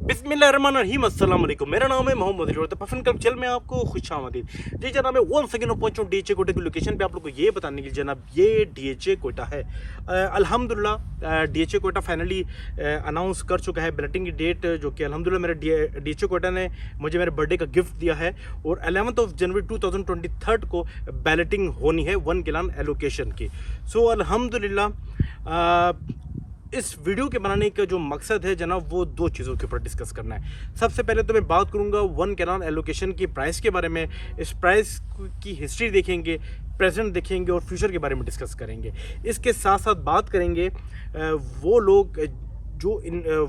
बिस्मिल्लाहिर्रहमानिर्रहीम, अस्सलाम वालेकुम। मेरा नाम है मोहम्मद और पफन कल्ब चल मैं आपको खुशामदीद। जी जनाब, मैं वन सेकेंड पहुंचा हूँ डीएचए कोटा की लोकेशन पे आप लोग को ये बताने के लिए। जनाब ये डीएचए कोटा है। अल्हम्दुलिल्लाह डीएचए कोटा फाइनली अनाउंस कर चुका है बैलेटिंग की डेट, जो कि अल्हम्दुलिल्लाह मेरे डीएचए कोटा ने मुझे मेरे बर्थडे का गिफ्ट दिया है। और 11 जनवरी 2023 को बैलेटिंग होनी है 1 गिलान एलोकेशन की। सो अल्हम्दुलिल्लाह इस वीडियो के बनाने का जो मकसद है जनाब, वो दो चीज़ों के ऊपर डिस्कस करना है। सबसे पहले तो मैं बात करूंगा 1 कैनान एलोकेशन की प्राइस के बारे में। इस प्राइस की हिस्ट्री देखेंगे, प्रेजेंट देखेंगे और फ्यूचर के बारे में डिस्कस करेंगे। इसके साथ साथ बात करेंगे वो लोग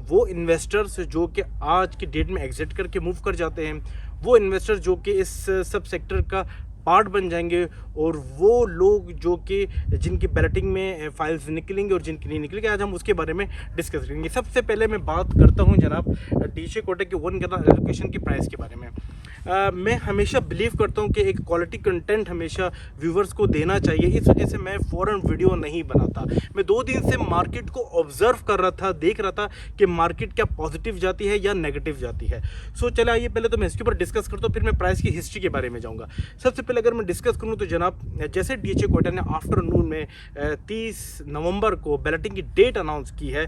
वो इन्वेस्टर्स जो कि आज की डेट में एग्जिट करके मूव कर जाते हैं, वो इन्वेस्टर जो कि इस सब सेक्टर का पार्ट बन जाएंगे, और वो लोग जो कि जिनकी बैलेटिंग में फाइल्स निकलेंगे और जिनकी नहीं निकलेंगे, आज हम उसके बारे में डिस्कस करेंगे। सबसे पहले मैं बात करता हूं जनाब डीएचए कोटा के 1 कैनान एलोकेशन की प्राइस के बारे में। मैं हमेशा बिलीव करता हूं कि एक क्वालिटी कंटेंट हमेशा व्यूवर्स को देना चाहिए। इस वजह से मैं फ़ौरन वीडियो नहीं बनाता। मैं 2 दिन से मार्केट को ऑब्जर्व कर रहा था, देख रहा था कि मार्केट क्या पॉजिटिव जाती है या नेगेटिव जाती है। सो चले आइए, पहले तो मैं इसके ऊपर डिस्कस करता हूँ, फिर मैं प्राइस की हिस्ट्री के बारे में जाऊँगा। सबसे पहले अगर मैं डिस्कस करूँ तो जनाब, जैसे डीएचए कोटा ने आफ्टरनून में 30 नवंबर को बैलेटिंग की डेट अनाउंस की है,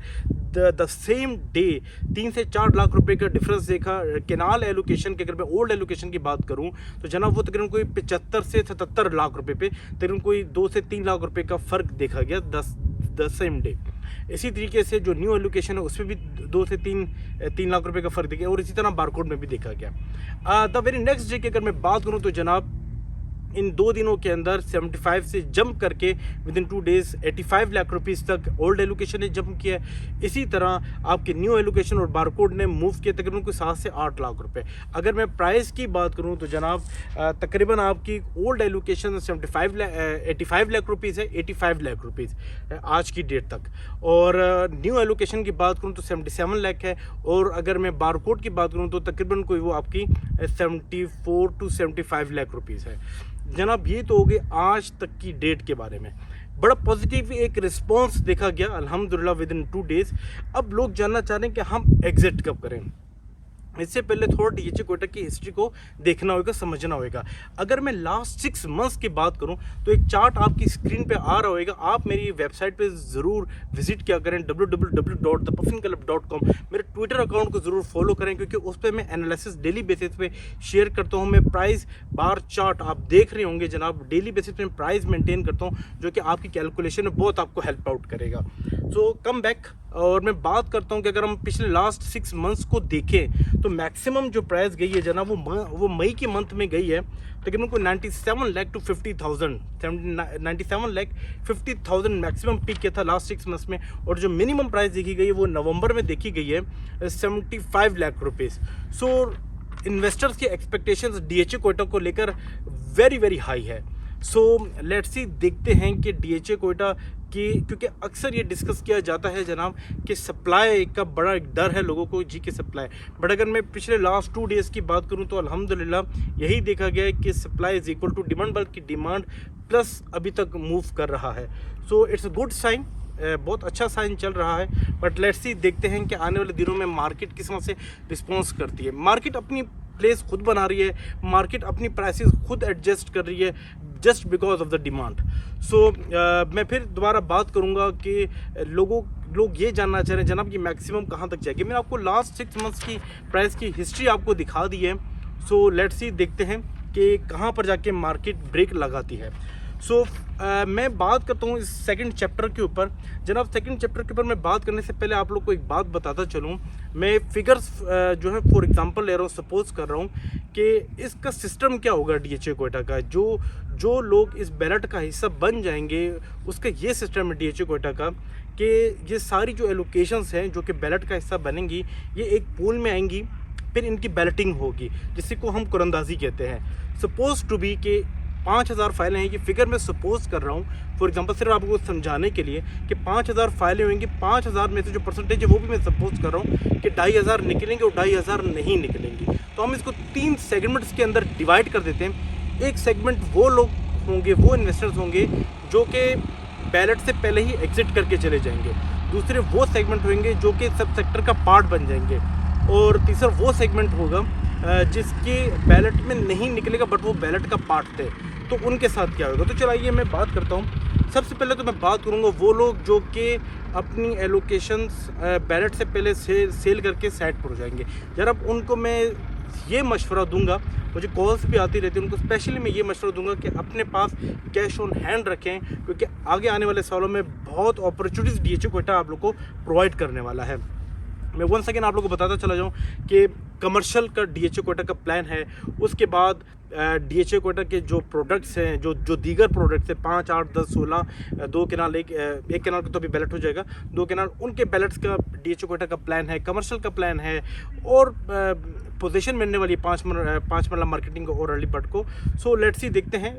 द सेम डे 3 से 4 लाख रुपए का डिफरेंस देखा। केनाल एलोकेशन की अगर मैं ओल्ड एलोकेशन की बात करूं तो जनाब वो तकरीबन कोई 75 से 77 लाख रुपए पे तकरीबन कोई 2 से 3 लाख रुपए का फ़र्क देखा गया द सेम डे। इसी तरीके से जो न्यू एलोकेशन है उसमें भी 2 से 3 लाख रुपए का फ़र्क देखा, और इसी तरह बारकोड में भी देखा गया। द वेरी नेक्स्ट डे की अगर मैं बात करूँ तो जनाब इन 2 दिनों के अंदर 75 से जंप करके with in 2 days 85 lakh rupees तक ओल्ड एलोकेशन ने जंप किया है। इसी तरह आपके न्यू एलोकेशन और बारकोड ने मूव किया तकरीबन कोई 7 से 8 लाख रुपए। अगर मैं प्राइस की बात करूं तो जनाब तकरीबन आपकी ओल्ड एलोकेशन 85 लाख रुपीज़ है, 85 लाख रुपीज़ आज की डेट तक। और न्यू एलोकेशन की बात करूं तो 77 लाख है, और अगर मैं बारकोड की बात करूं तो तकरीबन कोई वो आपकी 74 टू 75 लाख रुपीज़ है। जनाब ये तो हो गए आज तक की डेट के बारे में। बड़ा पॉजिटिव एक रिस्पांस देखा गया अल्हम्दुलिल्लाह विद इन 2 डेज़। अब लोग जानना चाह रहे हैं कि हम एग्जिट कब करें। इससे पहले थोड़ा डीएचए कोटा की हिस्ट्री को देखना होगा, समझना होगा। अगर मैं लास्ट 6 मंथ्स की बात करूं तो एक चार्ट आपकी स्क्रीन पे आ रहा होगा। आप मेरी वेबसाइट पे ज़रूर विजिट किया करें www.thepuffingclub.com। मेरे ट्विटर अकाउंट को ज़रूर फॉलो करें, क्योंकि उस पर मैं एनालिसिस डेली बेसिस पे शेयर करता हूँ। मैं प्राइस बार चार्ट आप देख रहे होंगे जनाब, डेली बेसिस पे प्राइस मेंटेन करता हूँ, जो कि आपकी कैलकुलेशन में बहुत आपको हेल्प आउट करेगा। सो कम बैक, और मैं बात करता हूं कि अगर हम पिछले लास्ट 6 मंथ्स को देखें तो मैक्सिमम जो प्राइस गई है जनाब वो मई के मंथ में गई है तकरीबन को 97 lakh to 50,000, 97 lakh 50,000 maximum peak किया था लास्ट 6 मंथ्स में। और जो मिनिमम प्राइस देखी गई है वो नवंबर में देखी गई है 75 लाख रुपीज़। सो इन्वेस्टर्स की एक्सपेक्टेशंस डीएचए कोटा को लेकर वेरी वेरी हाई है। सो लेट्स सी, देखते हैं कि डीएचए कोटा की, क्योंकि अक्सर ये डिस्कस किया जाता है जनाब कि सप्लाई का बड़ा एक डर है लोगों को जी की सप्लाई। बट अगर मैं पिछले लास्ट 2 डेज़ की बात करूं तो अल्हम्दुलिल्लाह यही देखा गया है कि supply is equal to demand, बल्कि डिमांड प्लस अभी तक मूव कर रहा है। So it's a good sign, बहुत अच्छा साइन चल रहा है। बट लेट्स सी, देखते हैं कि आने वाले दिनों में मार्केट किस तरह से रिस्पॉन्स करती है। मार्केट अपनी प्लेस खुद बना रही है, मार्केट अपनी प्राइसेस खुद एडजस्ट कर रही है just because of the demand. So मैं फिर दोबारा बात करूंगा कि लोग ये जानना चाह रहे हैं जनाब कि मैक्सिमम कहां तक जाएगी। मैंने आपको लास्ट 6 मंथ्स की प्राइस की हिस्ट्री आपको दिखा दी है। सो लेट्स सी, देखते हैं कि कहां पर जाके मार्केट ब्रेक लगाती है। सो मैं बात करता हूँ इस सेकंड चैप्टर के ऊपर। जनाब सेकंड चैप्टर के ऊपर मैं बात करने से पहले आप लोग को एक बात बताता चलूँ। मैं फिगर्स जो है फॉर एग्जांपल ले रहा हूँ, सपोज कर रहा हूँ कि इसका सिस्टम क्या होगा डीएचए कोटा का। जो लोग इस बैलेट का हिस्सा बन जाएंगे उसका ये सिस्टम है डीएचए कोटा का कि ये सारी जो एलोकेशंस हैं जो कि बैलेट का हिस्सा बनेंगी, ये एक पूल में आएंगी, फिर इनकी बैलेटिंग होगी, जिसको को हम कुरंदाजी कहते हैं। सपोज टू बी के 5000 फाइलें हैं, ये फिगर मैं सपोज कर रहा हूँ फॉर एग्जांपल सिर्फ आपको समझाने के लिए कि 5000 फाइलें होंगी। 5000 में से जो परसेंटेज है वो भी मैं सपोज कर रहा हूँ कि 2500 निकलेंगे और 2500 नहीं निकलेंगी। तो हम इसको 3 सेगमेंट्स के अंदर डिवाइड कर देते हैं। एक सेगमेंट वो लोग होंगे, वो इन्वेस्टर्स होंगे जो कि बैलेट से पहले ही एग्जिट करके चले जाएंगे। दूसरे वो सेगमेंट होंगे जो कि सब सेक्टर का पार्ट बन जाएंगे। और तीसरा वो सेगमेंट होगा जिसके बैलेट में नहीं निकलेगा बट वो बैलेट का पार्ट थे, तो उनके साथ क्या होगा। तो चलिए मैं बात करता हूँ। सबसे पहले तो मैं बात करूँगा वो लोग जो कि अपनी एलोकेशंस बैलेट से पहले सेल करके साइड पर हो जाएंगे। जरा उनको मैं ये मशवरा दूंगा, मुझे कॉल्स भी आती रहती है, उनको स्पेशली मैं ये मशवरा दूंगा कि अपने पास कैश ऑन हैंड रखें, क्योंकि आगे आने वाले सालों में बहुत अपॉर्चुनिटीज़ DHA क्वेटा आप लोग को प्रोवाइड करने वाला है। मैं वन सेकेंड आप लोगों को बताता चला जाऊं कि कमर्शियल का DHA क्वेटा का प्लान है। उसके बाद DHA क्वेटा के जो प्रोडक्ट्स हैं, जो दीगर प्रोडक्ट्स हैं 5, 8, 10, 16, 2 कैनाल, एक कैनाल का तो अभी बैलेट हो जाएगा, 2 कैनाल उनके बैलेट्स का DHA क्वेटा का प्लान है, कमर्शियल का प्लान है, और पोजीशन मिलने वाली 5 मरला मार्केटिंग को और अर्ली बर्ड को। सो लेट्स सी, देखते हैं।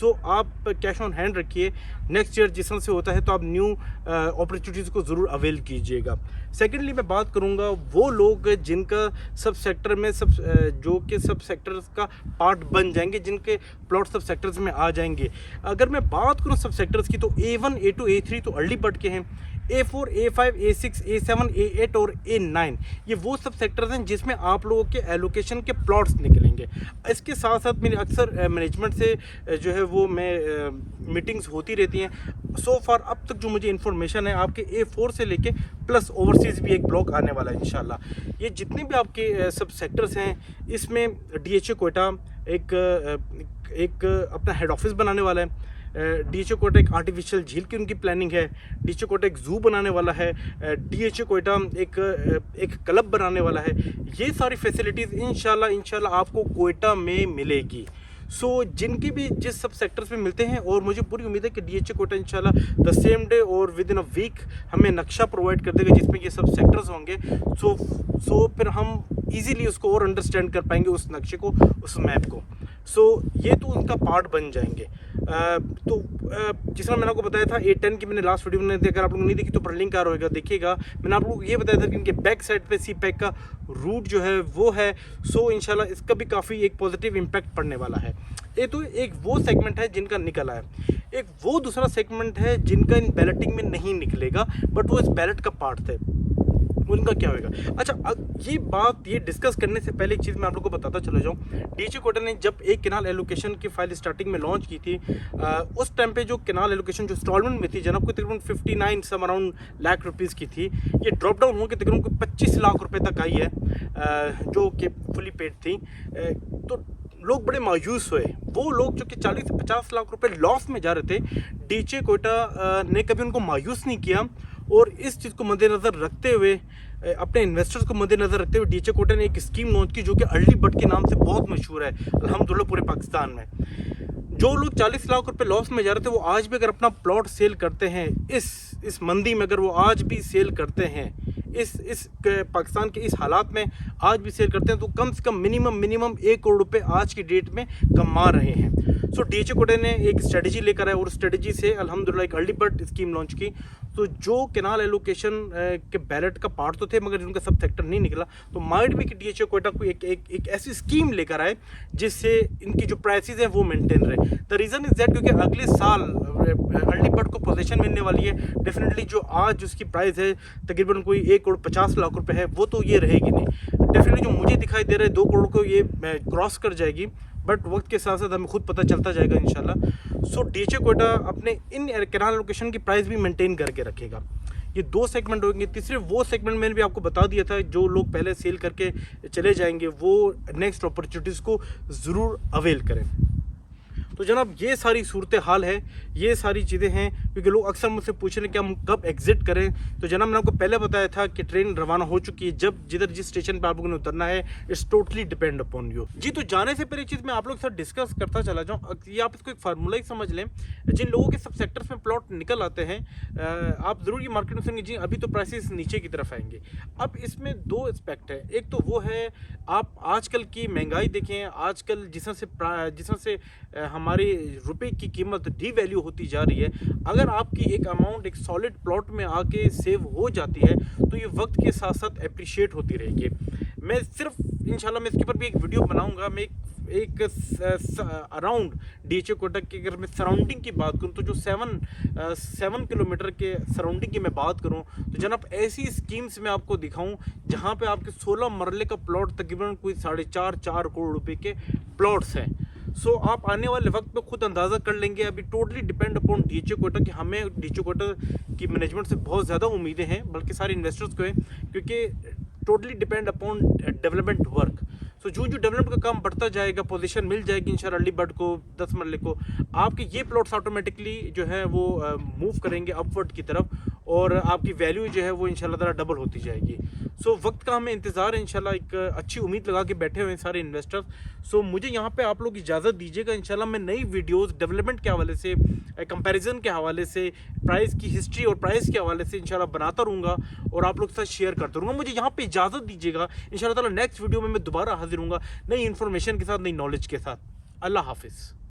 सो आप कैश ऑन हैंड रखिए, नेक्स्ट ईयर जिस तरह से होता है तो आप न्यू अपॉर्चुनिटीज़ को ज़रूर अवेल कीजिएगा। सेकेंडली मैं बात करूँगा वो लोग जिनका सब सेक्टर में जो कि सब सेक्टर्स का पार्ट बन जाएंगे, जिनके प्लॉट सब सेक्टर्स में आ जाएंगे। अगर मैं बात करूँ सब सेक्टर्स की तो A1, A2, A3 तो अर्ली बर्ड के हैं, A4, A5, A6, A7, A8 और A9 ये वो सब सेक्टर्स हैं जिसमें आप लोगों के एलोकेशन के प्लॉट्स निकलेंगे। इसके साथ साथ मेरी अक्सर मैनेजमेंट से जो है वो मैं मीटिंग्स होती रहती हैं। सो फार अब तक जो मुझे इन्फॉर्मेशन है, आपके A4 से लेके प्लस ओवरसीज़ भी एक ब्लॉक आने वाला है इंशाल्लाह। ये जितने भी आपके सब सेक्टर्स हैं इसमें DHA क्वेटा एक अपना हेड ऑफिस बनाने वाला है। DHA क्वेटा एक आर्टिफिशियल झील की उनकी प्लानिंग है। DHA क्वेटा एक जू बनाने वाला है। DHA क्वेटा एक क्लब बनाने वाला है। ये सारी फैसिलिटीज़ इंशाल्लाह आपको क्वेटा में मिलेगी। सो जिनकी भी जिस सब सेक्टर्स में मिलते हैं, और मुझे पूरी उम्मीद है कि DHA क्वेटा इंशाल्लाह द सेम डे और विद इन अ वीक हमें नक्शा प्रोवाइड कर देगा जिसमें ये सब सेक्टर्स होंगे। सो फिर हम इजीली उसको और अंडरस्टैंड कर पाएंगे, उस नक्शे को, उस मैप को। सो ये तो उनका पार्ट बन जाएंगे। जिस तरह मैंने आपको बताया था A10 की मैंने लास्ट वीडियो में, अगर आप लोग नहीं देखी तो ऊपर लिंक आ रहा होगा, देखिएगा। मैंने आप लोगों को ये बताया था कि इनके बैक साइड पे CPEC का रूट जो है वो है। सो इंशाल्लाह इसका भी काफ़ी एक पॉजिटिव इम्पैक्ट पड़ने वाला है। ये तो एक वो सेगमेंट है जिनका निकला है। एक वो दूसरा सेगमेंट है जिनका इन बैलेटिंग में नहीं निकलेगा बट वो इस बैलेट का पार्ट थे, उनका क्या होगा। अच्छा, ये डिस्कस करने से पहले एक चीज़ मैं आप लोगों को बताता चला जाऊँ। DHA क्वेटा ने जब एक कैनाल एलोकेशन की फाइल स्टार्टिंग में लॉन्च की थी, उस टाइम पे जो कैनाल एलोकेशन जो इंस्टॉलमेंट में थी जनाब को तकरीबन 59 सम अराउंड लाख रुपीज़ की थी। ये ड्रॉप डाउन होकर तकरीबन 25 लाख रुपए तक आई है, जो कि फुली पेड थी। तो लोग बड़े मायूस हुए। वो लोग जो कि 40 से 50 लाख रुपए लॉस में जा रहे थे, DHA क्वेटा ने कभी उनको मायूस नहीं किया। और इस चीज़ को मद्देनज़र रखते हुए, अपने इन्वेस्टर्स को मद्देनज़र रखते हुए DHA क्वेटा ने एक स्कीम लॉन्च की जो कि अर्ली बर्ड के नाम से बहुत मशहूर है अल्हम्दुलिल्लाह पूरे पाकिस्तान में। जो लोग 40 लाख रुपए लॉस में जा रहे थे, वो आज भी अगर अपना प्लॉट सेल करते हैं इस मंदी में, अगर वो आज भी सेल करते हैं, इस पाकिस्तान के इस हालात में आज भी सेल करते हैं, तो कम से कम मिनिमम 1 करोड़ रुपए आज की डेट में कमा रहे हैं। सो DHA क्वेटा ने एक स्ट्रेटजी लेकर आए और स्ट्रेटजी से अल्हम्दुलिल्लाह एक अर्ली बर्ड स्कीम लॉन्च की। तो जो कैनाल एलोकेशन के बैलेट का पार्ट तो थे मगर उनका सब सेक्टर नहीं निकला, तो माइट भी कि DHA क्वेटा को एक ऐसी स्कीम लेकर आए जिससे इनकी जो प्राइसेस हैं वो मेंटेन रहे। द रीज़न इज़ दैट क्योंकि अगले साल अर्ली बर्ड को पोजीशन मिलने वाली है। डेफिनेटली जो आज उसकी प्राइस है तकरीबन कोई 1 करोड़ 50 लाख रुपए है, वो तो ये रहेगी नहीं। डेफिनेटली जो मुझे दिखाई दे रहा है 2 करोड़ को ये क्रॉस कर जाएगी, बट वक्त के साथ साथ हमें खुद पता चलता जाएगा इंशाल्लाह। सो DHA क्वेटा अपने इन कैनाल एलोकेशन की प्राइस भी मेंटेन करके रखेगा। ये 2 सेगमेंट होंगे। तीसरे वो सेगमेंट मैंने भी आपको बता दिया था, जो लोग पहले सेल करके चले जाएंगे वो नेक्स्ट अपॉर्चुनिटीज़ को ज़रूर अवेल करें। तो जनाब ये सारी सूरत हाल है, ये सारी चीज़ें हैं, क्योंकि लोग अक्सर मुझसे पूछ रहे हैं कि हम कब एग्जिट करें। तो जनाब मैंने आपको पहले बताया था कि ट्रेन रवाना हो चुकी है, जब जिस स्टेशन पर आप लोगों ने उतरना है it's totally depend upon you. जी, तो जाने से पहले चीज़ मैं आप लोग के साथ डिस्कस करता चला जाऊँ। ये आप इसको एक फार्मूला ही समझ लें। जिन लोगों के सब सेक्टर्स में प्लॉट निकल आते हैं, आप ज़रूर ये मार्केट में सुनेंगे जी अभी तो प्राइसेस नीचे की तरफ आएंगे। अब इसमें 2 एस्पेक्ट है। एक तो वो है आप आजकल की महंगाई देखें, आजकल जिस तरह से हमारे रुपए की कीमत डीवैल्यू होती जा रही है। अगर आपकी एक अमाउंट एक सॉलिड प्लॉट में आके सेव हो जाती है तो ये वक्त के साथ साथ अप्रिशिएट होती रहेगी। मैं सिर्फ इंशाल्लाह मैं इसके ऊपर भी एक वीडियो बनाऊंगा। मैं एक अराउंड डीएचए कोटक की अगर मैं सराउंडिंग की बात करूं तो जो 7 किलोमीटर के सराउंडिंग की मैं बात करूं तो जनाब ऐसी स्कीम्स मैं आपको दिखाऊं जहां पे आपके 16 मरले का प्लॉट तकरीबन कोई 4.5 करोड़ रुपए के प्लॉट्स हैं। सो आप आने वाले वक्त में खुद अंदाज़ा कर लेंगे। अभी totally depend upon DHA Kotak कि हमें डीएचए कोटक की मैनेजमेंट से बहुत ज़्यादा उम्मीदें हैं, बल्कि सारे इन्वेस्टर्स को हैं, क्योंकि totally depend upon development work. So जो डेवलपमेंट का काम बढ़ता जाएगा, पोजीशन मिल जाएगी इंशाल्लाह अर्ली बर्ड को 10 मरले को, आपके ये प्लॉट्स ऑटोमेटिकली जो है वो मूव करेंगे अपवर्ड की तरफ और आपकी वैल्यू जो है वो इंशाल्लाह ताला डबल होती जाएगी। सो वक्त का हमें इंतज़ार है इंशाल्लाह, एक अच्छी उम्मीद लगा के बैठे हुए हैं सारे इन्वेस्टर्स। सो मुझे यहाँ पे आप लोग इजाज़त दीजिएगा, इंशाल्लाह मैं नई वीडियोस डेवलपमेंट के हवाले से, कंपैरिजन के हवाले से, प्राइस की हिस्ट्री और प्राइस के हवाले से इंशाल्लाह बनाता रहूँगा और आप लोग के साथ शेयर करता रहूँगा। मुझे यहाँ पे इजाज़त दीजिएगा, इंशाल्लाह ताला नेक्स्ट वीडियो में मैं दोबारा हाजिर हूँगा नई इन्फॉर्मेशन के साथ, नई नॉलेज के साथ। अल्लाह हाफिज़।